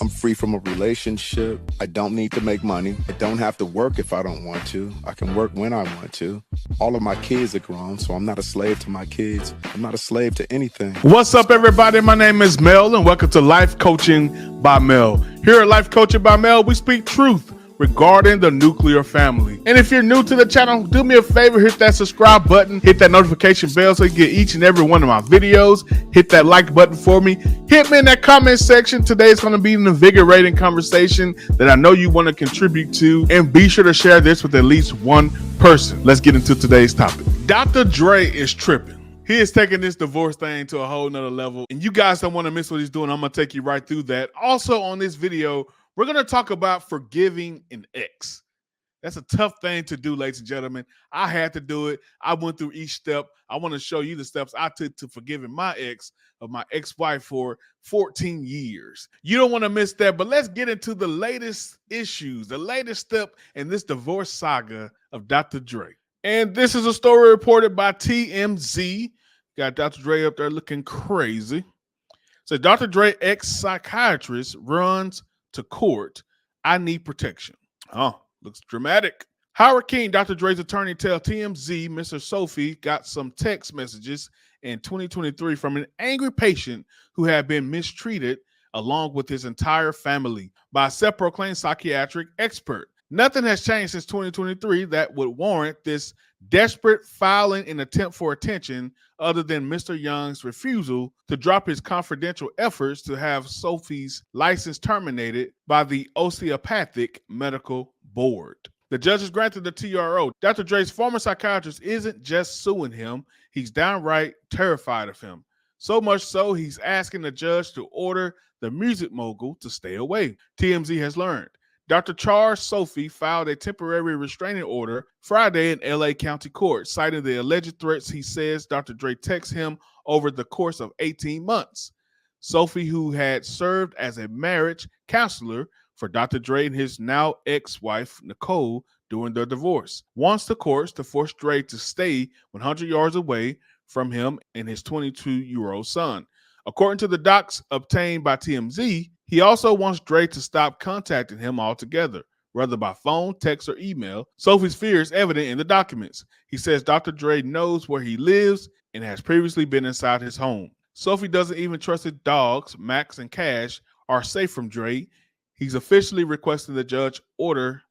I'm free from a relationship. I don't need to make money. I don't have to work if I don't want to. I can work when I want to. All of my kids are grown, so I'm not a slave to my kids. I'm not a slave to anything. What's up, everybody? My name is Mel, and welcome to Life Coaching by Mel. Here at Life Coaching by Mel, we speak truth regarding the nuclear family. And if you're new to the channel, do me a favor, hit that subscribe button, hit that notification bell so you get each and every one of my videos. Hit that like button for me. Hit me in that comment section. Today is going to be an invigorating conversation that I know you want to contribute to, and be sure to share this with at least one person. Let's get into today's topic. Dr. Dre is tripping. He is taking this divorce thing to a whole nother level, and you guys don't want to miss what he's doing. I'm going to take you right through that. Also on this video, we're going to talk about forgiving an ex. That's a tough thing to do, ladies and gentlemen. I had to do it. I went through each step. I want to show you the steps I took to forgiving my ex-wife for 14 years. You don't want to miss that, but let's get into the latest issues, the latest step in this divorce saga of Dr. Dre. And this is a story reported by TMZ. Got Dr. Dre up there looking crazy. So Dr. Dre, ex-psychiatrist, runs to court. I need protection. Oh, looks dramatic. Howard King, Dr. Dre's attorney, tell TMZ Mr. Sophie got some text messages in 2023 from an angry patient who had been mistreated along with his entire family by a self-proclaimed psychiatric expert. Nothing has changed since 2023 that would warrant this desperate filing and attempt for attention other than Mr. Young's refusal to drop his confidential efforts to have Sophie's license terminated by the Osteopathic Medical Board. The judges granted the TRO. Dr. Dre's former psychiatrist isn't just suing him, he's downright terrified of him. So much so, he's asking the judge to order the music mogul to stay away. TMZ has learned. Dr. Charles Sophie filed a temporary restraining order Friday in LA County Court, citing the alleged threats he says Dr. Dre texted him over the course of 18 months. Sophie, who had served as a marriage counselor for Dr. Dre and his now ex-wife, Nicole, during their divorce, wants the courts to force Dre to stay 100 yards away from him and his 22-year-old son. According to the docs obtained by TMZ, he also wants Dre to stop contacting him altogether, whether by phone, text, or email. Sophie's fear is evident in the documents. He says Dr. Dre knows where he lives and has previously been inside his home. Sophie doesn't even trust his dogs, Max and Cash, are safe from Dre. He's officially requesting the judge order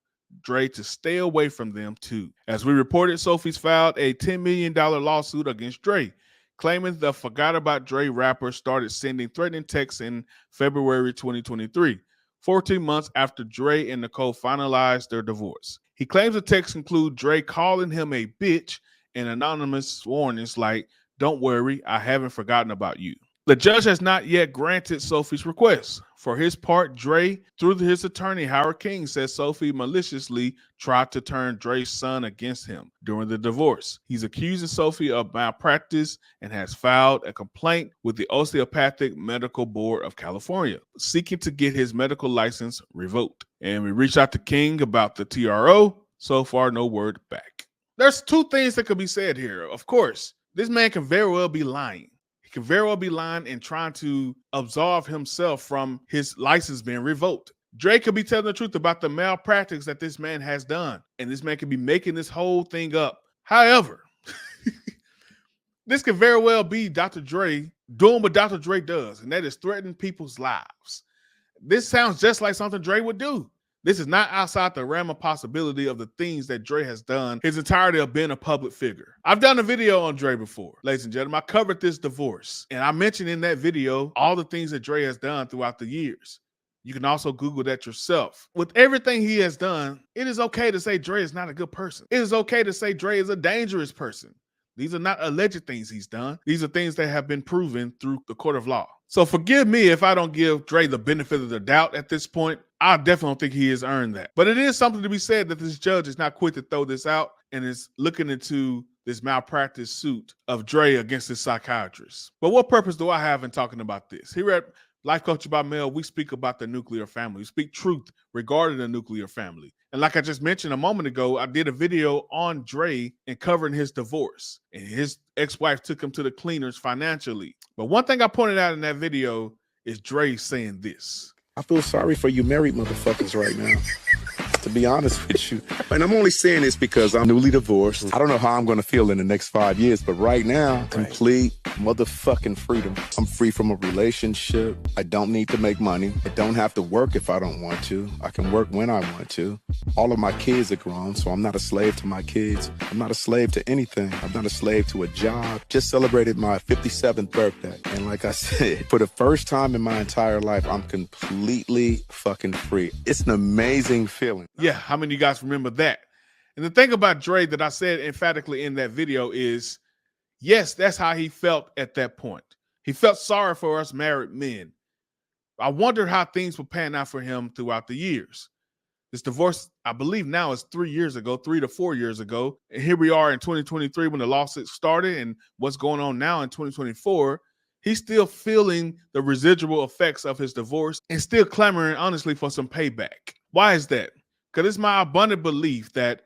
Dre to stay away from them too. As we reported, Sophie's filed a $10 million lawsuit against Dre, claiming the Forgot About Dre rapper started sending threatening texts in February 2023, 14 months after Dre and Nicole finalized their divorce. He claims the texts include Dre calling him a bitch and anonymous warnings like, "Don't worry, I haven't forgotten about you." The judge has not yet granted Sophie's request. For his part, Dre, through his attorney, Howard King, says Sophie maliciously tried to turn Dre's son against him during the divorce. He's accusing Sophie of malpractice and has filed a complaint with the Osteopathic Medical Board of California, seeking to get his medical license revoked. And we reached out to King about the TRO. So far, no word back. There's two things that could be said here. Of course, this man can very well be lying. Can very well be lying and trying to absolve himself from his license being revoked. Drake could be telling the truth about the malpractice that this man has done, and this man could be making this whole thing up. However, this could very well be Dr. Dre doing what Dr. Dre does, and that is threaten people's lives. This sounds just like something Dre would do. This is not outside the realm of possibility of the things that Dre has done his entirety of being a public figure. I've done a video on Dre before, ladies and gentlemen. I covered this divorce, and I mentioned in that video all the things that Dre has done throughout the years. You can also Google that yourself. With everything he has done, it is okay to say Dre is not a good person. It is okay to say Dre is a dangerous person. These are not alleged things he's done. These are things that have been proven through the court of law. So forgive me if I don't give Dre the benefit of the doubt at this point. I definitely don't think he has earned that. But it is something to be said that this judge is not quick to throw this out and is looking into this malpractice suit of Dre against his psychiatrist. But what purpose do I have in talking about this? Here at Life Coaching by Mel, we speak about the nuclear family. We speak truth regarding the nuclear family. And like I just mentioned a moment ago, I did a video on Dre and covering his divorce. And his ex-wife took him to the cleaners financially. But one thing I pointed out in that video is Dre saying this. I feel sorry for you married motherfuckers right now, to be honest with you. And I'm only saying this because I'm newly divorced. I don't know how I'm going to feel in the next 5 years, but right now, complete motherfucking freedom. I'm free from a relationship. I don't need to make money. I don't have to work if I don't want to. I can work when I want to. All of my kids are grown, so I'm not a slave to my kids. I'm not a slave to anything. I'm not a slave to a job. Just celebrated my 57th birthday. And like I said, for the first time in my entire life, I'm completely fucking free. It's an amazing feeling. Yeah, how many of you guys remember that? And the thing about Dre that I said emphatically in that video is, yes, that's how he felt at that point. He felt sorry for us married men. I wonder how things will pan out for him throughout the years. This divorce, I believe now is 3 years ago, 3 to 4 years ago. And here we are in 2023 when the lawsuit started, and what's going on now in 2024. He's still feeling the residual effects of his divorce and still clamoring, honestly, for some payback. Why is that? Because it's my abundant belief that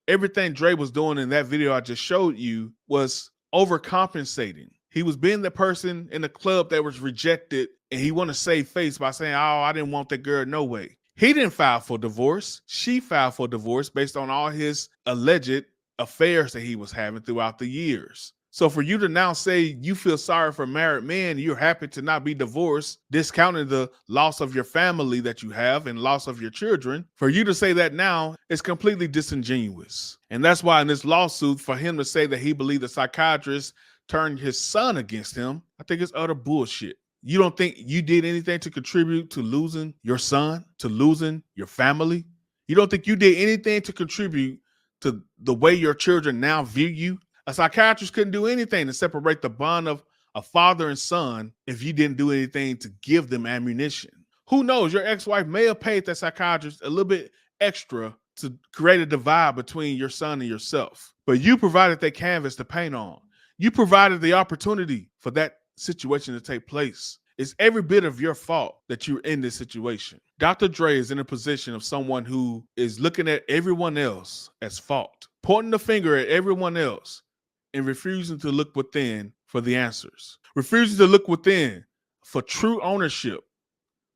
everything Dre was doing in that video I just showed you was overcompensating. He was being the person in the club that was rejected, and he wanted to save face by saying, oh, I didn't want that girl, no way. He didn't file for divorce. She filed for divorce based on all his alleged affairs that he was having throughout the years. So for you to now say you feel sorry for married men, you're happy to not be divorced, discounting the loss of your family that you have and loss of your children, for you to say that now is completely disingenuous. And that's why in this lawsuit, for him to say that he believed the psychiatrist turned his son against him, I think it's utter bullshit. You don't think you did anything to contribute to losing your son, to losing your family? You don't think you did anything to contribute to the way your children now view you? A psychiatrist couldn't do anything to separate the bond of a father and son if you didn't do anything to give them ammunition. Who knows? Your ex-wife may have paid that psychiatrist a little bit extra to create a divide between your son and yourself. But you provided that canvas to paint on. You provided the opportunity for that situation to take place. It's every bit of your fault that you're in this situation. Dr. Dre is in a position of someone who is looking at everyone else as fault, pointing the finger at everyone else, and refusing to look within for the answers, refusing to look within for true ownership,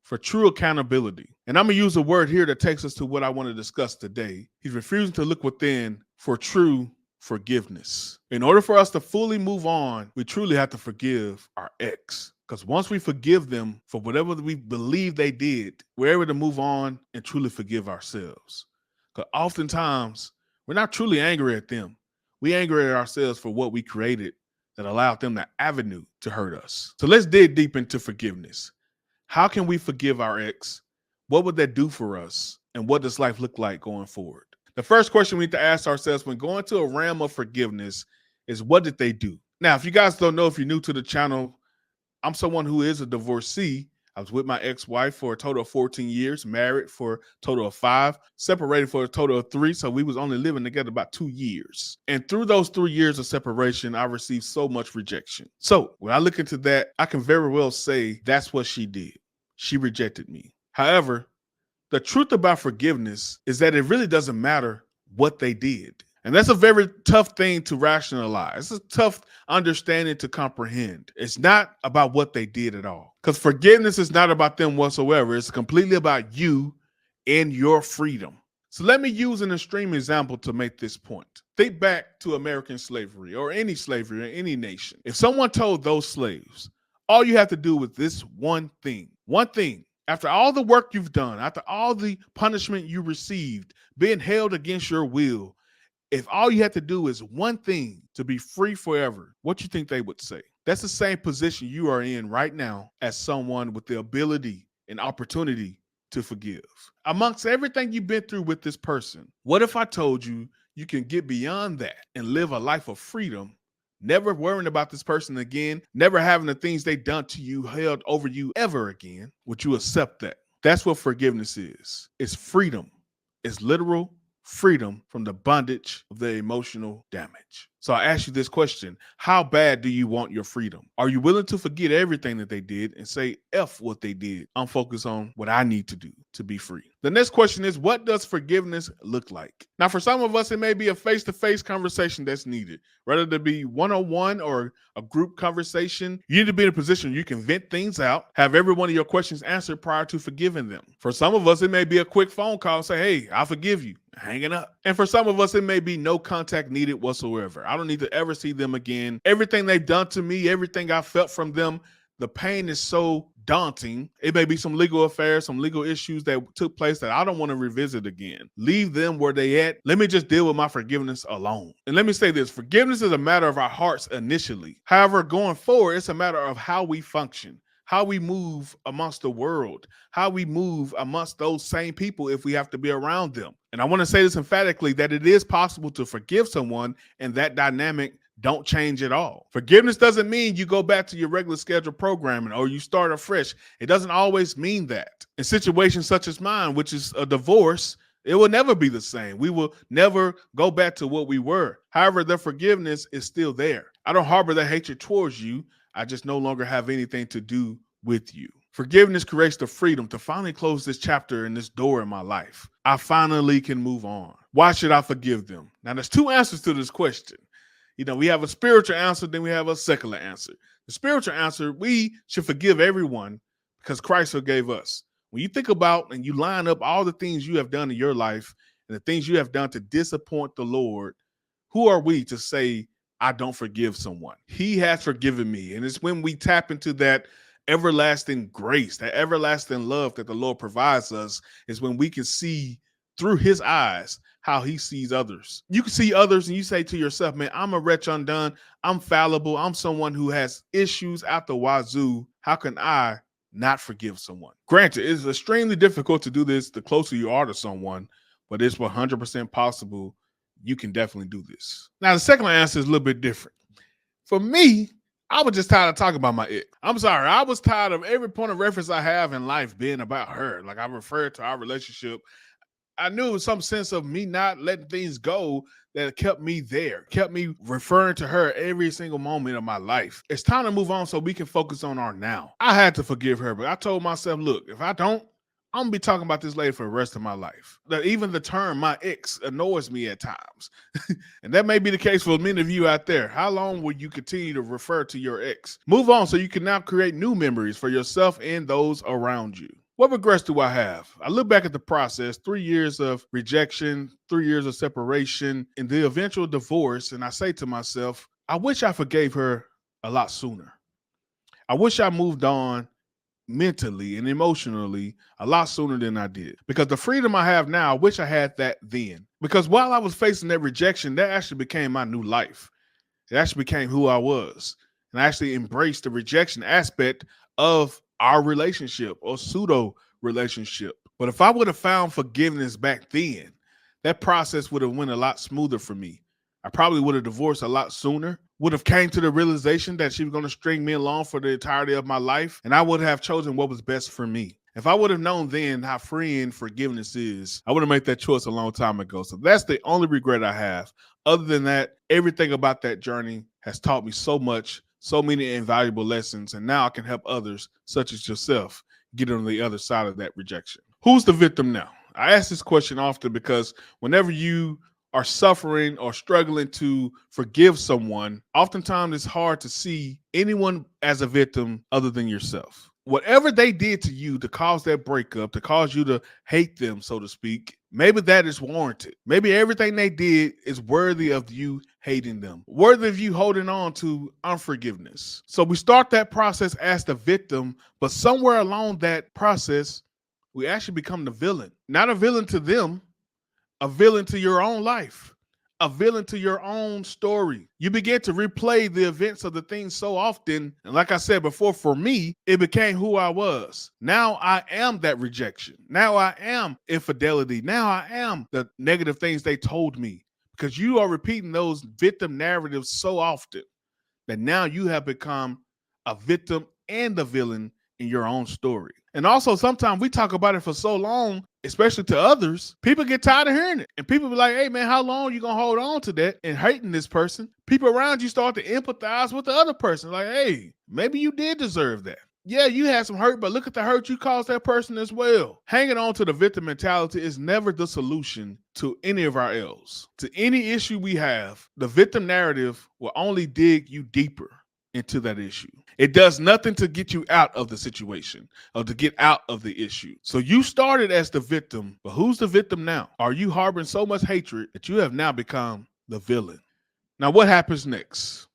for true accountability. And I'm going to use a word here that takes us to what I want to discuss today. He's refusing to look within for true forgiveness. In order for us to fully move on, we truly have to forgive our ex. Because once we forgive them for whatever we believe they did, we're able to move on and truly forgive ourselves. Because oftentimes, we're not truly angry at them. We angry at ourselves for what we created that allowed them the avenue to hurt us. So let's dig deep into forgiveness. How can we forgive our ex? What would that do for us? And what does life look like going forward? The first question we need to ask ourselves when going to a realm of forgiveness is, what did they do? Now, if you guys don't know, if you're new to the channel, I'm someone who is a divorcee. I was with my ex-wife for a total of 14 years, married for a total of 5, separated for a total of 3. So we was only living together about 2 years. And through those 3 years of separation, I received so much rejection. So when I look into that, I can very well say that's what she did. She rejected me. However, the truth about forgiveness is that it really doesn't matter what they did. And that's a very tough thing to rationalize. It's a tough understanding to comprehend. It's not about what they did at all. Because forgiveness is not about them whatsoever. It's completely about you and your freedom. So let me use an extreme example to make this point. Think back to American slavery or any slavery in any nation. If someone told those slaves, all you have to do with this one thing, after all the work you've done, after all the punishment you received, being held against your will, if all you have to do is one thing to be free forever, what you think they would say? That's the same position you are in right now as someone with the ability and opportunity to forgive. Amongst everything you've been through with this person, what if I told you you can get beyond that and live a life of freedom, never worrying about this person again, never having the things they done to you held over you ever again? Would you accept that? That's what forgiveness is. It's freedom. It's literal freedom from the bondage of the emotional damage. So I ask you this question: how bad do you want your freedom? Are you willing to forget everything that they did and say, F what they did? I'm focused on what I need to do to be free. The next question is, what does forgiveness look like? Now, for some of us, it may be a face-to-face conversation that's needed. Rather than be one-on-one or a group conversation, you need to be in a position where you can vent things out, have every one of your questions answered prior to forgiving them. For some of us, it may be a quick phone call and say, hey, I forgive you, hanging up. And for some of us, it may be no contact needed whatsoever. I don't need to ever see them again. Everything they've done to me, everything I felt from them, the pain is so daunting. It may be some legal affairs, some legal issues that took place that I don't want to revisit again. Leave them where they at. Let me just deal with my forgiveness alone. And let me say this, forgiveness is a matter of our hearts initially. However, going forward, it's a matter of how we function, how we move amongst the world, how we move amongst those same people if we have to be around them. And I want to say this emphatically, that it is possible to forgive someone and that dynamic don't change at all. Forgiveness doesn't mean you go back to your regular scheduled programming or you start afresh. It doesn't always mean that. In situations such as mine, which is a divorce, it will never be the same. We will never go back to what we were. However, the forgiveness is still there. I don't harbor that hatred towards you. I just no longer have anything to do with you. Forgiveness creates the freedom to finally close this chapter and this door in my life. I finally can move on. Why should I forgive them? Now, there's two answers to this question. We have a spiritual answer, then we have a secular answer. The spiritual answer, we should forgive everyone because Christ forgave us. When you think about and you line up all the things you have done in your life and the things you have done to disappoint the Lord, who are we to say, I don't forgive someone? He has forgiven me. And it's when we tap into that everlasting grace, that everlasting love that the Lord provides us, is when we can see through his eyes how he sees others. You can see others and you say to yourself, man, I'm a wretch undone. I'm fallible. I'm someone who has issues out the wazoo. How can I not forgive someone? Granted, it's extremely difficult to do this the closer you are to someone, but it's 100% possible. You can definitely do this. Now, the second answer is a little bit different. For me, I was just tired of talking about my ex. I'm sorry. I was tired of every point of reference I have in life being about her. Like, I referred to our relationship. I knew it was some sense of me not letting things go that kept me there, kept me referring to her every single moment of my life. It's time to move on so we can focus on our now. I had to forgive her, but I told myself, look, if I don't, I'm going to be talking about this lady for the rest of my life. That even the term my ex annoys me at times. And that may be the case for many of you out there. How long will you continue to refer to your ex? Move on so you can now create new memories for yourself and those around you. What regrets do I have? I look back at the process, 3 years of rejection, 3 years of separation, and the eventual divorce, and I say to myself, I wish I forgave her a lot sooner. I wish I moved on mentally and emotionally a lot sooner than I did. Because the freedom I have now, I wish I had that then. Because while I was facing that rejection, that actually became my new life. It actually became who I was. And I actually embraced the rejection aspect of our relationship or pseudo relationship. But if I would have found forgiveness back then, that process would have went a lot smoother for me. I probably would have divorced a lot sooner, would have came to the realization that she was going to string me along for the entirety of my life, and I would have chosen what was best for me. If I would have known then how freeing forgiveness is, I would have made that choice a long time ago. So that's the only regret I have. Other than that, everything about that journey has taught me so much, so many invaluable lessons, and now I can help others, such as yourself, get on the other side of that rejection. Who's the victim now? I ask this question often because whenever you are suffering or struggling to forgive someone, oftentimes it's hard to see anyone as a victim other than yourself. Whatever they did to you to cause that breakup, to cause you to hate them, so to speak, maybe that is warranted. Maybe everything they did is worthy of you hating them, worthy of you holding on to unforgiveness. So we start that process as the victim, but somewhere along that process, we actually become the villain. Not a villain to them, a villain to your own life, a villain to your own story. You begin to replay the events of the things so often. And like I said before, for me, it became who I was. Now I am that rejection. Now I am infidelity. Now I am the negative things they told me, because you are repeating those victim narratives so often that now you have become a victim and the villain in your own story. And also, sometimes we talk about it for so long, especially to others, people get tired of hearing it. And people be like, hey, man, how long are you going to hold on to that and hating this person? People around you start to empathize with the other person. Like, hey, maybe you did deserve that. Yeah, you had some hurt, but look at the hurt you caused that person as well. Hanging on to the victim mentality is never the solution to any of our ills. To any issue we have, the victim narrative will only dig you deeper into that issue. It does nothing to get you out of the situation or to get out of the issue. So you started as the victim, but who's the victim now? Are you harboring so much hatred that you have now become the villain? Now, what happens next?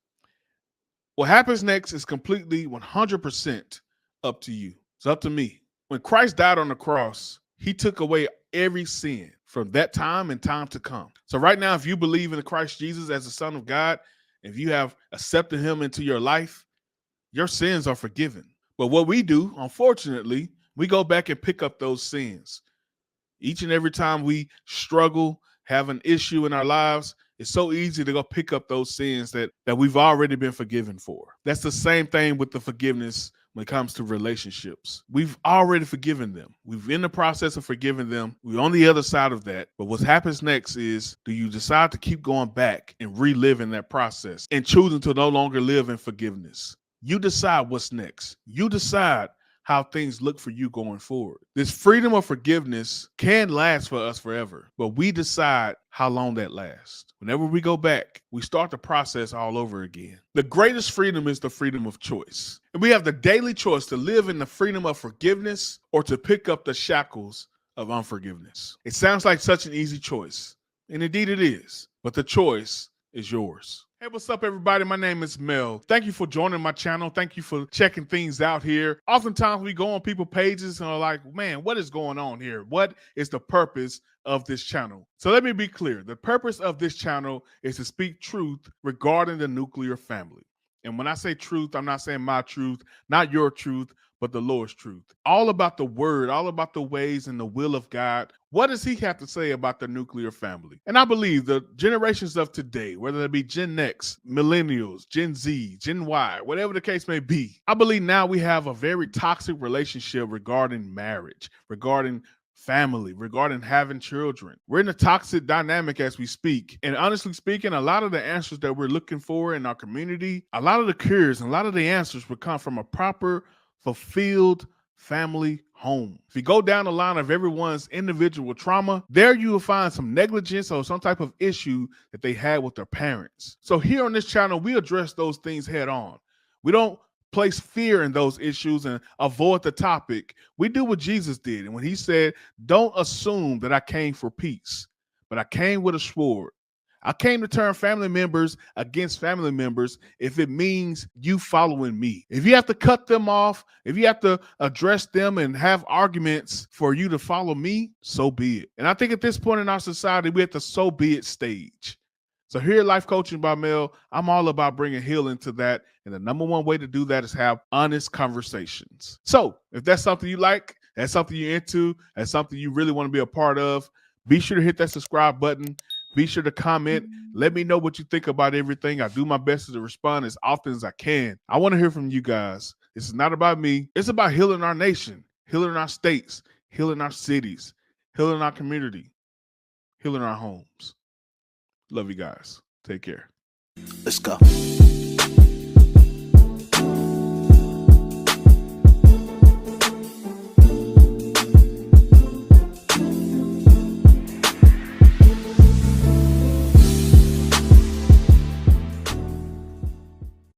What happens next is completely 100% up to you. It's up to me. When Christ died on the cross, he took away every sin from that time and time to come. So right now, if you believe in Christ Jesus as the Son of God, if you have accepted him into your life, your sins are forgiven. But what we do, unfortunately, we go back and pick up those sins. Each and every time we struggle, have an issue in our lives, it's so easy to go pick up those sins that we've already been forgiven for. That's the same thing with the forgiveness when it comes to relationships. We've already forgiven them. We're in the process of forgiving them. We're on the other side of that. But what happens next is, do you decide to keep going back and reliving that process and choosing to no longer live in forgiveness? You decide what's next. You decide how things look for you going forward. This freedom of forgiveness can last for us forever, but we decide how long that lasts. Whenever we go back, we start the process all over again. The greatest freedom is the freedom of choice. And we have the daily choice to live in the freedom of forgiveness or to pick up the shackles of unforgiveness. It sounds like such an easy choice, and indeed it is, but the choice is yours. Hey, what's up, everybody? My name is Mel. Thank you for joining my channel. Thank you for checking things out here. Oftentimes we go on people's pages and are like, man, what is going on here? What is the purpose of this channel? So let me be clear. The purpose of this channel is to speak truth regarding the nuclear family. And when I say truth, I'm not saying my truth, not your truth, but the Lord's truth. All about the word, all about the ways and the will of God. What does he have to say about the nuclear family? And I believe the generations of today, whether it be Gen X, millennials, Gen Z, Gen Y, whatever the case may be, I believe now we have a very toxic relationship regarding marriage, regarding family, regarding having children. We're in a toxic dynamic as we speak. And honestly speaking, a lot of the answers that we're looking for in our community, a lot of the cures and a lot of the answers would come from a proper, fulfilled family home. If you go down the line of everyone's individual trauma, there you will find some negligence or some type of issue that they had with their parents. So here on this channel, we address those things head on. We don't place fear in those issues and avoid the topic. We do what Jesus did. And when he said, don't assume that I came for peace, but I came with a sword. I came to turn family members against family members if it means you following me. If you have to cut them off, if you have to address them and have arguments for you to follow me, so be it. And I think at this point in our society, we're at the so be it stage. So here at Life Coaching by Mel, I'm all about bringing healing to that. And the number one way to do that is have honest conversations. So if that's something you like, that's something you're into, that's something you really want to be a part of, be sure to hit that subscribe button. Be sure to comment. Let me know what you think about everything. I do my best to respond as often as I can. I want to hear from you guys. This is not about me. It's about healing our nation, healing our states, healing our cities, healing our community, healing our homes. Love you guys. Take care. Let's go.